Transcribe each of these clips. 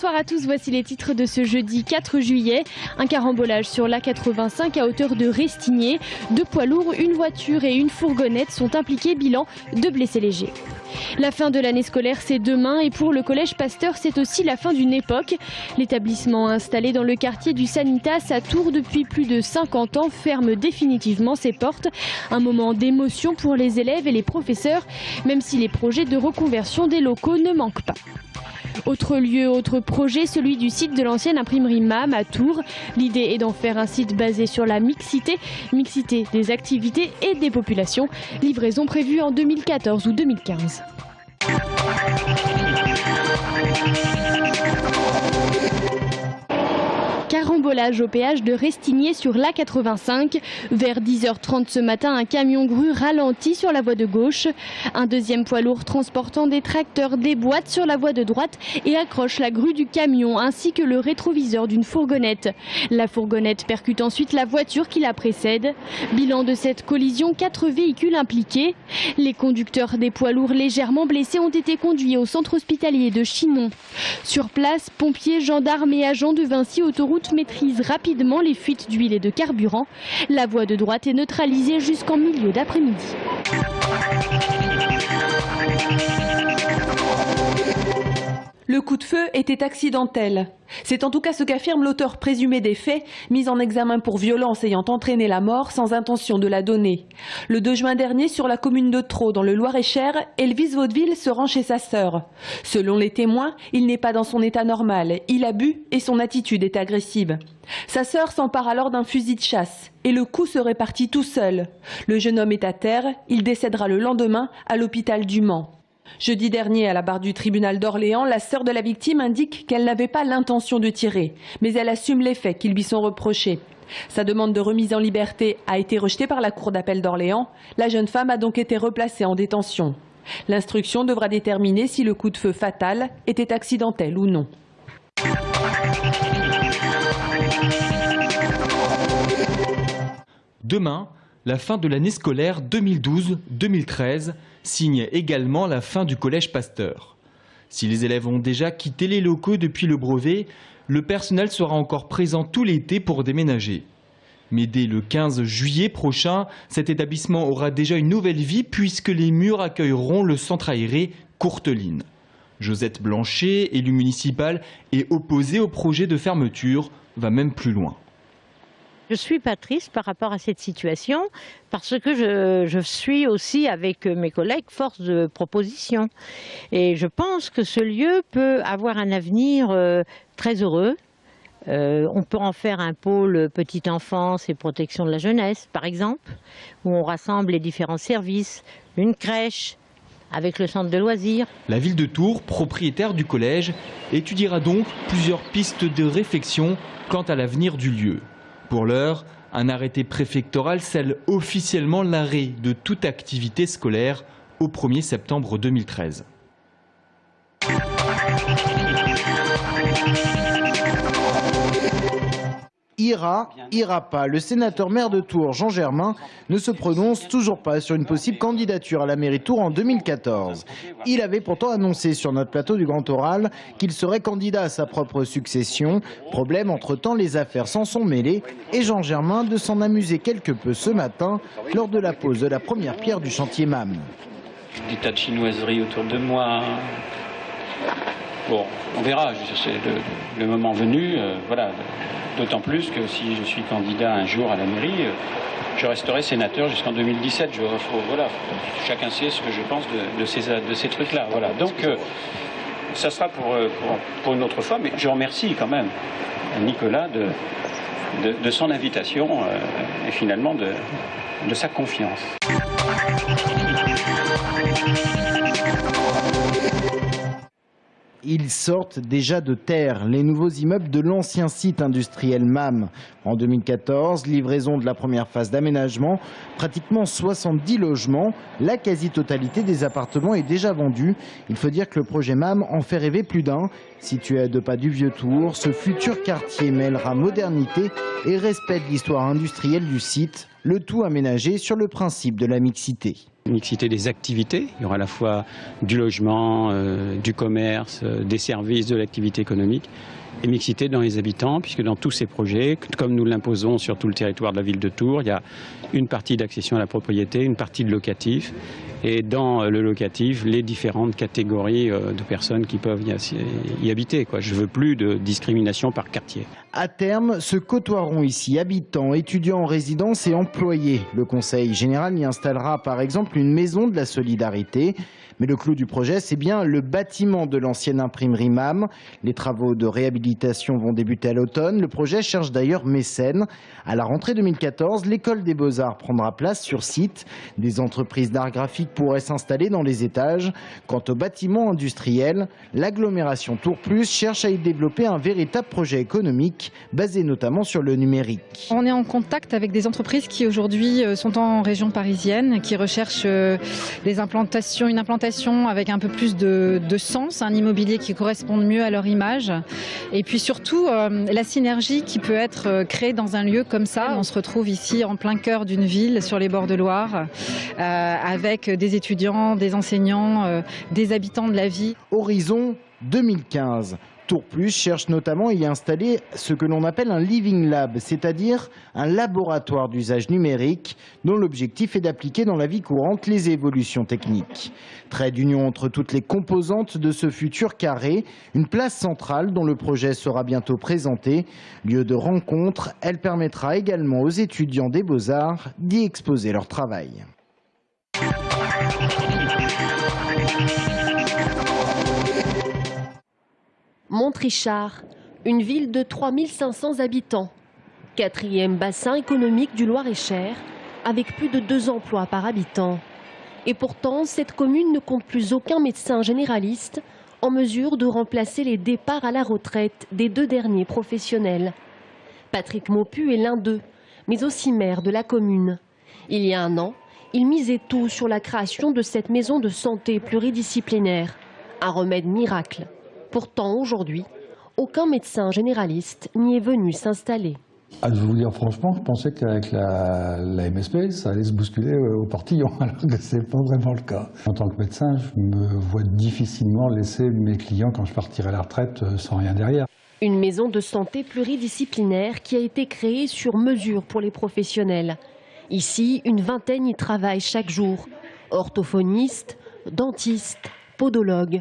Bonsoir à tous, voici les titres de ce jeudi 4 juillet. Un carambolage sur l'A85 à hauteur de Restigné. 2 poids lourds, une voiture et une fourgonnette sont impliqués, bilan 2 blessés légers. La fin de l'année scolaire, c'est demain et pour le collège Pasteur, c'est aussi la fin d'une époque. L'établissement installé dans le quartier du Sanitas à Tours depuis plus de 50 ans ferme définitivement ses portes. Un moment d'émotion pour les élèves et les professeurs, même si les projets de reconversion des locaux ne manquent pas. Autre lieu, autre projet, celui du site de l'ancienne imprimerie MAM à Tours. L'idée est d'en faire un site basé sur la mixité des activités et des populations. Livraison prévue en 2014 ou 2015. Carambolage au péage de Restigné sur l'A85. Vers 10h30 ce matin, un camion grue ralentit sur la voie de gauche. Un deuxième poids lourd transportant des tracteurs déboîte sur la voie de droite et accroche la grue du camion ainsi que le rétroviseur d'une fourgonnette. La fourgonnette percute ensuite la voiture qui la précède. Bilan de cette collision, 4 véhicules impliqués. Les conducteurs des poids lourds légèrement blessés ont été conduits au centre hospitalier de Chinon. Sur place, pompiers, gendarmes et agents de Vinci Autoroute maîtrise rapidement les fuites d'huile et de carburant. La voie de droite est neutralisée jusqu'en milieu d'après-midi. Le coup de feu était accidentel. C'est en tout cas ce qu'affirme l'auteur présumé des faits, mis en examen pour violence ayant entraîné la mort sans intention de la donner. Le 2 juin dernier, sur la commune de Thro, dans le Loir-et-Cher, Elvis Vaudeville se rend chez sa sœur. Selon les témoins, il n'est pas dans son état normal. Il a bu et son attitude est agressive. Sa sœur s'empare alors d'un fusil de chasse et le coup serait parti tout seul. Le jeune homme est à terre, il décédera le lendemain à l'hôpital du Mans. Jeudi dernier, à la barre du tribunal d'Orléans, la sœur de la victime indique qu'elle n'avait pas l'intention de tirer, mais elle assume les faits qui lui sont reprochés. Sa demande de remise en liberté a été rejetée par la cour d'appel d'Orléans. La jeune femme a donc été replacée en détention. L'instruction devra déterminer si le coup de feu fatal était accidentel ou non. Demain, la fin de l'année scolaire 2012-2013 signe également la fin du collège Pasteur. Si les élèves ont déjà quitté les locaux depuis le brevet, le personnel sera encore présent tout l'été pour déménager. Mais dès le 15 juillet prochain, cet établissement aura déjà une nouvelle vie puisque les murs accueilleront le centre aéré Courteline. Josette Blanchet, élue municipale et opposée au projet de fermeture, va même plus loin. Je suis pas triste par rapport à cette situation parce que je suis aussi avec mes collègues force de proposition. Et je pense que ce lieu peut avoir un avenir très heureux. On peut en faire un pôle petite enfance et protection de la jeunesse, par exemple, où on rassemble les différents services, une crèche, avec le centre de loisirs. La ville de Tours, propriétaire du collège, étudiera donc plusieurs pistes de réflexion quant à l'avenir du lieu. Pour l'heure, un arrêté préfectoral scelle officiellement l'arrêt de toute activité scolaire au 1er septembre 2013. Ira pas. Le sénateur maire de Tours, Jean Germain, ne se prononce toujours pas sur une possible candidature à la mairie de Tours en 2014. Il avait pourtant annoncé sur notre plateau du Grand Oral qu'il serait candidat à sa propre succession. Problème, entre-temps, les affaires s'en sont mêlées et Jean Germain de s'en amuser quelque peu ce matin lors de la pose de la première pierre du chantier MAM. Des tas de chinoiseries autour de moi. Bon, on verra, c'est le moment venu, voilà. D'autant plus que si je suis candidat un jour à la mairie, je resterai sénateur jusqu'en 2017. Voilà, chacun sait ce que je pense de ces trucs-là. Voilà. Donc, ça sera pour une autre fois, mais je remercie quand même Nicolas de son invitation et finalement de sa confiance. Ils sortent déjà de terre, les nouveaux immeubles de l'ancien site industriel MAM. En 2014, livraison de la première phase d'aménagement, pratiquement 70 logements. La quasi-totalité des appartements est déjà vendue. Il faut dire que le projet MAM en fait rêver plus d'un. Situé à 2 pas du Vieux-Tours, ce futur quartier mêlera modernité et respect de l'histoire industrielle du site, le tout aménagé sur le principe de la mixité. Mixité des activités, il y aura à la fois du logement, du commerce, des services, de l'activité économique. Et mixité dans les habitants, puisque dans tous ces projets, comme nous l'imposons sur tout le territoire de la ville de Tours, il y a une partie d'accession à la propriété, une partie de locatif, et dans le locatif, les différentes catégories de personnes qui peuvent y habiter. Je ne veux plus de discrimination par quartier. À terme, se côtoieront ici habitants, étudiants en résidence et employés. Le Conseil général y installera par exemple une maison de la solidarité. Mais le clou du projet, c'est bien le bâtiment de l'ancienne imprimerie MAM. Les travaux de réhabilitation vont débuter à l'automne. Le projet cherche d'ailleurs mécène. À la rentrée 2014, l'école des Beaux-Arts prendra place sur site. Des entreprises d'art graphique pourraient s'installer dans les étages. Quant au bâtiment industriel, l'agglomération Tours Plus cherche à y développer un véritable projet économique basé notamment sur le numérique. On est en contact avec des entreprises qui aujourd'hui sont en région parisienne, qui recherchent une implantation avec un peu plus de sens, un immobilier qui corresponde mieux à leur image. Et puis surtout, la synergie qui peut être créée dans un lieu comme ça. On se retrouve ici en plein cœur d'une ville, sur les bords de Loire, avec des étudiants, des enseignants, des habitants de la vie. Horizon 2015. Tours Plus cherche notamment à y installer ce que l'on appelle un Living Lab, c'est-à-dire un laboratoire d'usage numérique dont l'objectif est d'appliquer dans la vie courante les évolutions techniques. Trait d'union entre toutes les composantes de ce futur carré, une place centrale dont le projet sera bientôt présenté. Lieu de rencontre, elle permettra également aux étudiants des Beaux-Arts d'y exposer leur travail. Montrichard, une ville de 3500 habitants, 4e bassin économique du Loir-et-Cher, avec plus de 2 emplois par habitant. Et pourtant, cette commune ne compte plus aucun médecin généraliste en mesure de remplacer les départs à la retraite des 2 derniers professionnels. Patrick Maupu est l'un d'eux, mais aussi maire de la commune. Il y a 1 an, il misait tout sur la création de cette maison de santé pluridisciplinaire, un remède miracle. Pourtant, aujourd'hui, aucun médecin généraliste n'y est venu s'installer. Je vais vous dire franchement, je pensais qu'avec la MSP, ça allait se bousculer au portillon, alors que ce n'est pas vraiment le cas. En tant que médecin, je me vois difficilement laisser mes clients, quand je partirai à la retraite, sans rien derrière. Une maison de santé pluridisciplinaire qui a été créée sur mesure pour les professionnels. Ici, une vingtaine y travaille chaque jour. Orthophonistes, dentistes, podologues.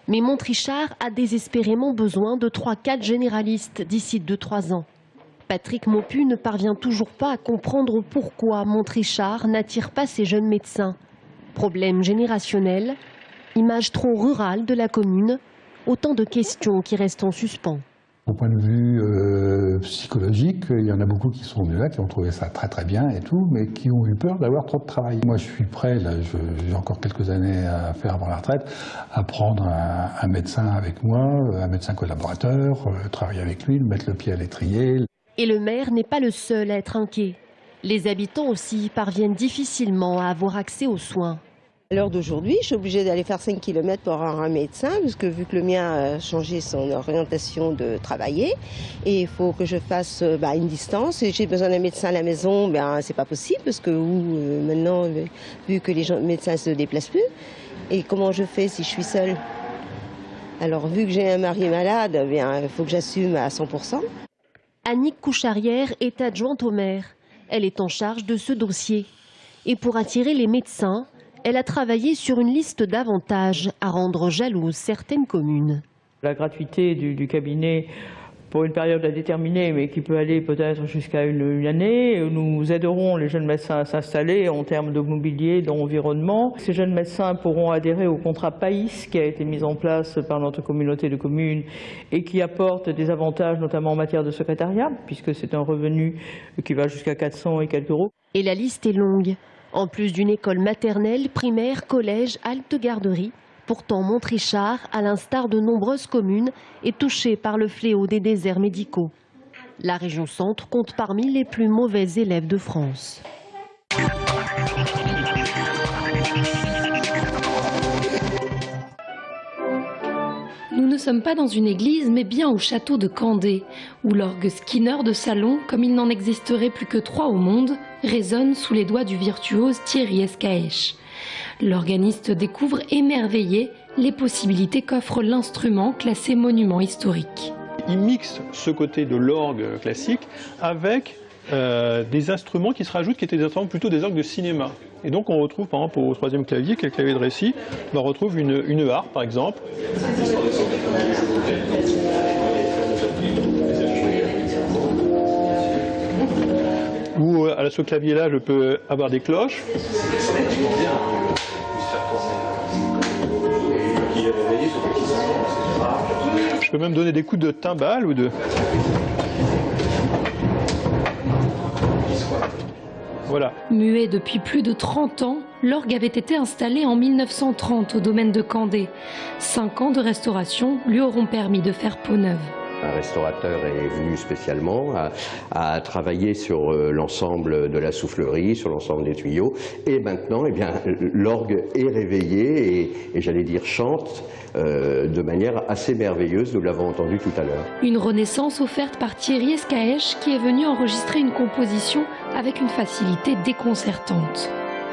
Mais Montrichard a désespérément besoin de 3-4 généralistes d'ici 2-3 ans. Patrick Maupu ne parvient toujours pas à comprendre pourquoi Montrichard n'attire pas ces jeunes médecins. Problème générationnel, image trop rurale de la commune, autant de questions qui restent en suspens. Au point de vue psychologique, il y en a beaucoup qui sont venus là, qui ont trouvé ça très très bien et tout, mais qui ont eu peur d'avoir trop de travail. Moi je suis prêt, là j'ai encore quelques années à faire avant la retraite, à prendre un médecin avec moi, un médecin collaborateur, travailler avec lui, mettre le pied à l'étrier. Et le maire n'est pas le seul à être inquiet. Les habitants aussi parviennent difficilement à avoir accès aux soins. À l'heure d'aujourd'hui, je suis obligée d'aller faire 5 km pour avoir un médecin, parce que vu que le mien a changé son orientation de travailler, et il faut que je fasse une distance, et j'ai besoin d'un médecin à la maison, c'est pas possible, parce que maintenant, vu que les médecins ne se déplacent plus, et comment je fais si je suis seule? Alors vu que j'ai un mari malade, il faut que j'assume à 100%. Annick Coucharière est adjointe au maire. Elle est en charge de ce dossier. Et pour attirer les médecins, elle a travaillé sur une liste d'avantages à rendre jalouses certaines communes. La gratuité du cabinet pour une période à déterminer, mais qui peut aller peut-être jusqu'à une année. Nous aiderons les jeunes médecins à s'installer en termes de mobilier, d'environnement. Ces jeunes médecins pourront adhérer au contrat PAIS qui a été mis en place par notre communauté de communes et qui apporte des avantages notamment en matière de secrétariat, puisque c'est un revenu qui va jusqu'à 400 et quelques euros. Et la liste est longue. En plus d'une école maternelle, primaire, collège, halte garderie, pourtant Montrichard, à l'instar de nombreuses communes, est touché par le fléau des déserts médicaux. La région centre compte parmi les plus mauvais élèves de France. Nous ne sommes pas dans une église, mais bien au château de Candé, où l'orgue Skinner de salon, comme il n'en existerait plus que 3 au monde, résonne sous les doigts du virtuose Thierry Escaèche. L'organiste découvre émerveillé les possibilités qu'offre l'instrument classé monument historique. Il mixe ce côté de l'orgue classique avec des instruments qui se rajoutent, qui étaient des instruments plutôt des orgues de cinéma. Et donc on retrouve par exemple au troisième clavier, qui est le clavier de récit, on retrouve une harpe par exemple. Ou à ce clavier-là, je peux avoir des cloches. Je peux même donner des coups de timbale ou de... Voilà. Muet depuis plus de 30 ans, l'orgue avait été installé en 1930 au domaine de Candé. 5 ans de restauration lui auront permis de faire peau neuve. Un restaurateur est venu spécialement à travailler sur l'ensemble de la soufflerie, sur l'ensemble des tuyaux. Et maintenant, eh bien, l'orgue est réveillé et j'allais dire chante de manière assez merveilleuse. Nous l'avons entendu tout à l'heure. Une renaissance offerte par Thierry Escaèche qui est venu enregistrer une composition avec une facilité déconcertante.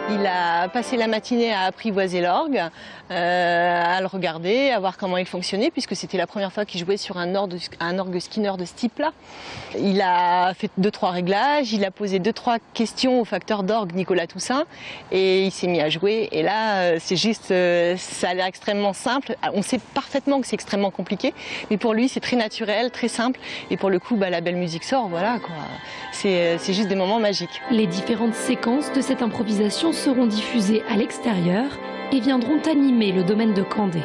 Il a passé la matinée à apprivoiser l'orgue, à le regarder, à voir comment il fonctionnait, puisque c'était la première fois qu'il jouait sur un orgue Skinner de ce type-là. Il a fait 2-3 réglages, il a posé 2-3 questions au facteur d'orgue Nicolas Toussaint, et il s'est mis à jouer. Et là, c'est juste, ça a l'air extrêmement simple. On sait parfaitement que c'est extrêmement compliqué, mais pour lui, c'est très naturel, très simple. Et pour le coup, la belle musique sort, voilà quoi. C'est juste des moments magiques. Les différentes séquences de cette improvisation seront diffusées à l'extérieur et viendront animer le domaine de Candé.